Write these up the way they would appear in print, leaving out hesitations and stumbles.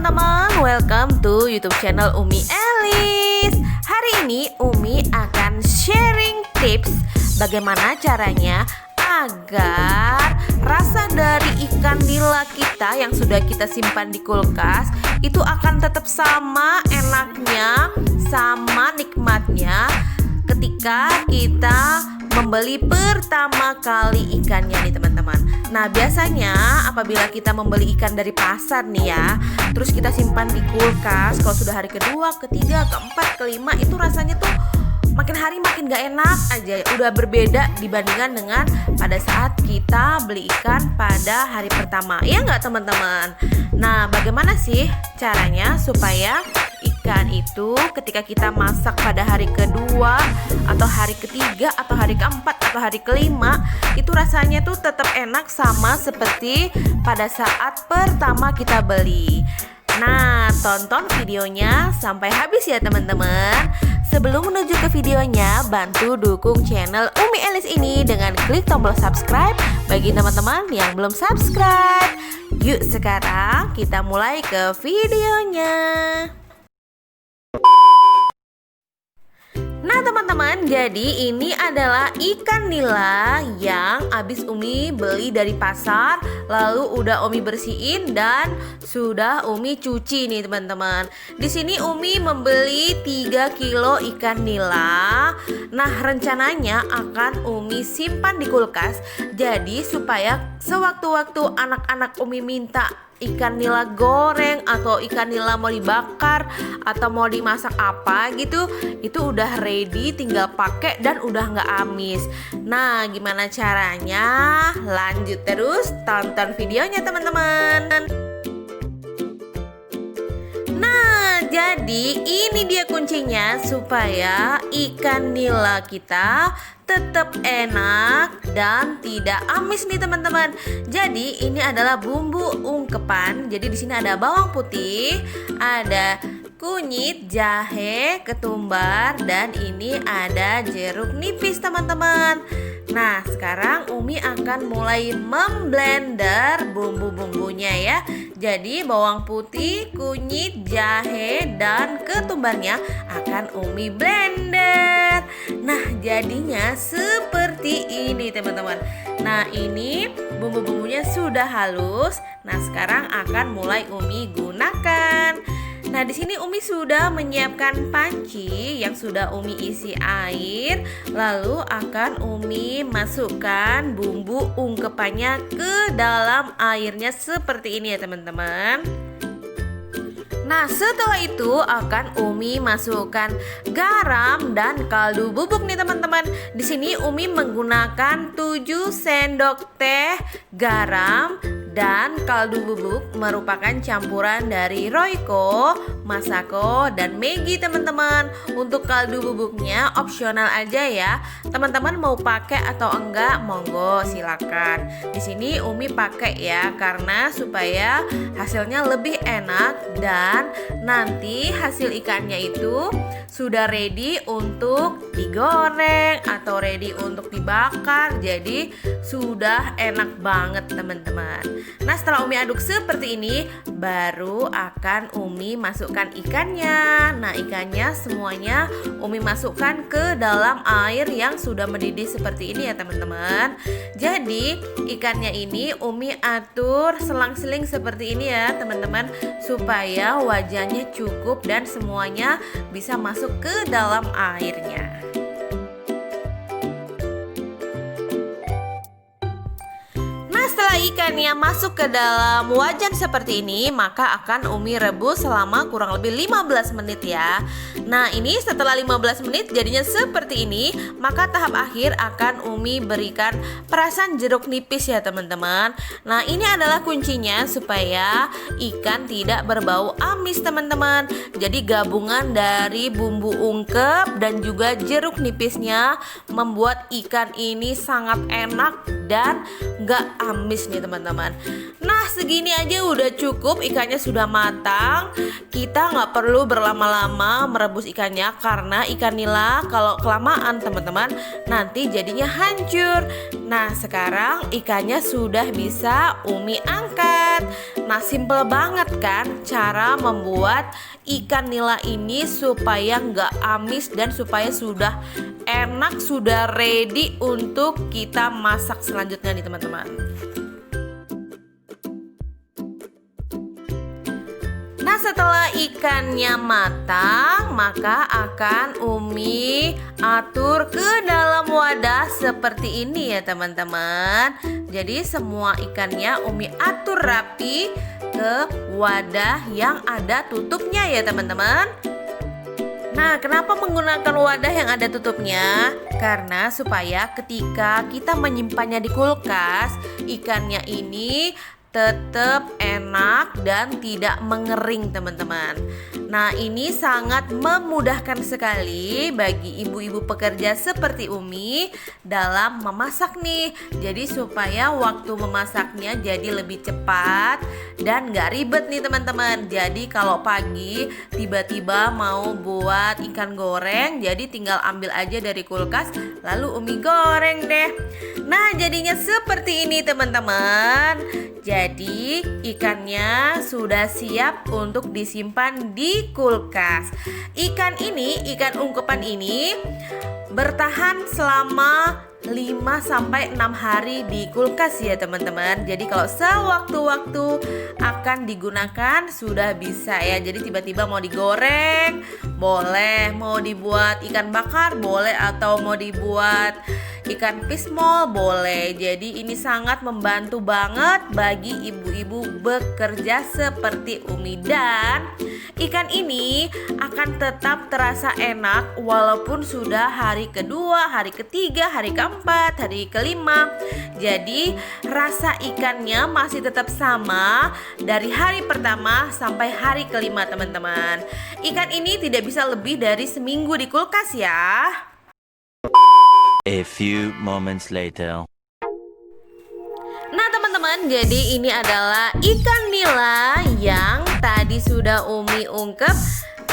teman-teman, welcome to YouTube channel Umi Elis. Hari ini Umi akan sharing tips bagaimana caranya agar rasa dari ikan nila kita yang sudah kita simpan di kulkas itu akan tetap sama enaknya, sama nikmatnya ketika kita membeli pertama kali ikannya nih teman-teman. Nah biasanya apabila kita membeli ikan dari pasar nih ya, terus kita simpan di kulkas, kalau sudah hari kedua, ketiga, keempat, kelima, itu rasanya tuh makin hari makin gak enak aja. Udah berbeda dibandingkan dengan pada saat kita beli ikan pada hari pertama, ya nggak teman-teman? Nah bagaimana sih caranya supaya ikan itu ketika kita masak pada hari kedua atau hari ketiga atau hari keempat atau hari kelima itu rasanya tuh tetap enak sama seperti pada saat pertama kita beli. Nah tonton videonya sampai habis ya teman-teman. Sebelum menuju ke videonya, bantu dukung channel Umi Elis ini dengan klik tombol subscribe bagi teman-teman yang belum subscribe. Yuk sekarang kita mulai ke videonya. Nah teman-teman, jadi ini adalah ikan nila yang abis Umi beli dari pasar, lalu udah Umi bersihin dan sudah Umi cuci nih teman-teman. Di sini Umi membeli 3 kilo ikan nila. Nah rencananya akan Umi simpan di kulkas, jadi supaya sewaktu-waktu anak-anak Umi minta ikan nila goreng atau ikan nila mau dibakar atau mau dimasak apa gitu, itu udah ready, tinggal pakai dan udah nggak amis. Nah gimana caranya? Lanjut terus tonton videonya teman-teman. Nah jadi ini dia kuncinya supaya ikan nila kita tetap enak dan tidak amis nih teman-teman. Jadi ini adalah bumbu ungkepan. Jadi di sini ada bawang putih, ada kunyit, jahe, ketumbar, dan ini ada jeruk nipis teman-teman. Nah sekarang Umi akan mulai memblender bumbu-bumbunya ya. Jadi bawang putih, kunyit, jahe, dan ketumbarnya akan Umi blender. Nah jadinya seperti ini teman-teman. Nah ini bumbu-bumbunya sudah halus. Nah sekarang akan mulai Umi gunakan. Nah di sini Umi sudah menyiapkan panci yang sudah Umi isi air. Lalu akan Umi masukkan bumbu ungkepannya ke dalam airnya seperti ini ya teman-teman. Nah setelah itu akan Umi masukkan garam dan kaldu bubuk nih teman-teman. Di sini Umi menggunakan 7 sendok teh garam dan kaldu bubuk merupakan campuran dari Royco, Masako, dan Maggi teman-teman. Untuk kaldu bubuknya opsional aja ya. Teman-teman mau pakai atau enggak monggo silakan. Di sini Umi pakai ya karena supaya hasilnya lebih enak dan nanti hasil ikannya itu sudah ready untuk digoreng atau ready untuk dibakar. Jadi sudah enak banget teman-teman. Nah setelah Umi aduk seperti ini, baru akan Umi masukkan ikannya. Nah ikannya semuanya Umi masukkan ke dalam air yang sudah mendidih seperti ini ya teman-teman. Jadi ikannya ini Umi atur selang-seling seperti ini ya teman-teman, supaya wajannya cukup dan semuanya bisa masuk ke dalam airnya. Setelah ikannya masuk ke dalam wajan seperti ini, maka akan Umi rebus selama kurang lebih 15 menit ya. Nah ini setelah 15 menit jadinya seperti ini, maka tahap akhir akan Umi berikan perasan jeruk nipis ya teman-teman. Nah ini adalah kuncinya supaya ikan tidak berbau amis teman-teman. Jadi gabungan dari bumbu ungkep dan juga jeruk nipisnya membuat ikan ini sangat enak dan nggak amis nih teman-teman. Nah segini aja udah cukup, ikannya sudah matang. Kita nggak perlu berlama-lama merebus ikannya karena ikan nila kalau kelamaan teman-teman nanti jadinya hancur. Nah sekarang ikannya sudah bisa Umi angkat. Nah simple banget kan cara membuat ikan nila ini supaya nggak amis dan supaya sudah enak, sudah ready untuk kita masak selanjutnya nih teman-teman. Nah setelah ikannya matang, maka akan Umi atur ke dalam wadah seperti ini ya teman-teman. Jadi semua ikannya Umi atur rapi ke wadah yang ada tutupnya ya teman-teman. Nah, kenapa menggunakan wadah yang ada tutupnya? Karena supaya ketika kita menyimpannya di kulkas, ikannya ini tetap enak dan tidak mengering teman-teman. Nah ini sangat memudahkan sekali bagi ibu-ibu pekerja seperti Umi dalam memasak nih. Jadi supaya waktu memasaknya jadi lebih cepat dan gak ribet nih teman-teman. Jadi kalau pagi tiba-tiba mau buat ikan goreng, jadi tinggal ambil aja dari kulkas lalu Umi goreng deh. Nah jadinya seperti ini teman-teman. Jadi ikannya sudah siap untuk disimpan di kulkas. Ikan ungkepan ini bertahan selama 5-6 hari di kulkas ya teman-teman. Jadi kalau sewaktu-waktu akan digunakan sudah bisa ya. Jadi tiba-tiba mau digoreng boleh, mau dibuat ikan bakar boleh, atau mau dibuat ikan pismol boleh. Jadi ini sangat membantu banget bagi ibu-ibu bekerja seperti Umi. Dan ikan ini akan tetap terasa enak walaupun sudah hari kedua, hari ketiga, hari keempat, hari kelima. Jadi rasa ikannya masih tetap sama dari hari pertama sampai hari kelima teman-teman. Ikan ini tidak bisa lebih dari seminggu di kulkas ya. A few moments later. Nah teman-teman, jadi ini adalah ikan nila yang tadi sudah Umi ungkep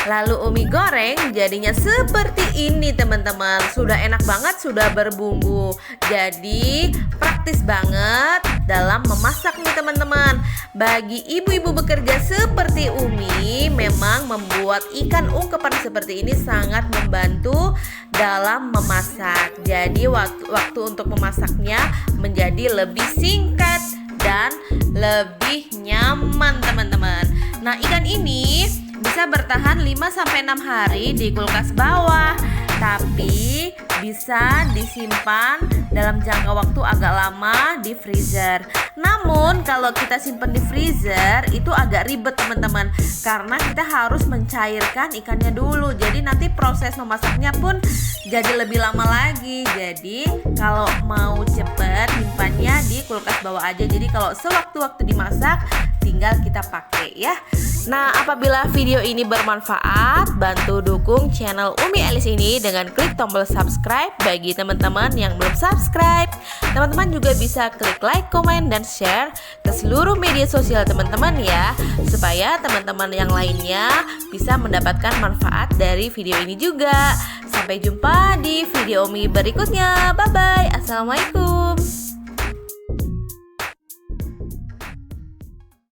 lalu Umi goreng, jadinya seperti ini teman-teman. Sudah enak banget, sudah berbumbu. Jadi praktis banget dalam memasak nih teman-teman. Bagi ibu-ibu bekerja seperti Umi, memang membuat ikan ungkepan seperti ini sangat membantu dalam memasak. Jadi waktu untuk memasaknya menjadi lebih singkat dan lebih nyaman teman-teman. Nah ikan ini bisa bertahan 5-6 hari di kulkas bawah, tapi bisa disimpan dalam jangka waktu agak lama di freezer. Namun kalau kita simpan di freezer itu agak ribet teman-teman, karena kita harus mencairkan ikannya dulu. Jadi nanti proses memasaknya pun jadi lebih lama lagi. Jadi kalau mau cepet simpannya di kulkas bawah aja. Jadi kalau sewaktu-waktu dimasak tinggal kita pakai ya. Nah apabila video ini bermanfaat, bantu dukung channel Umi Elis ini dengan klik tombol subscribe bagi teman-teman yang belum subscribe. Teman-teman juga bisa klik like, komen, dan share ke seluruh media sosial teman-teman ya, supaya teman-teman yang lainnya bisa mendapatkan manfaat dari video ini juga. Sampai jumpa di video Umi berikutnya. Bye bye. Assalamualaikum.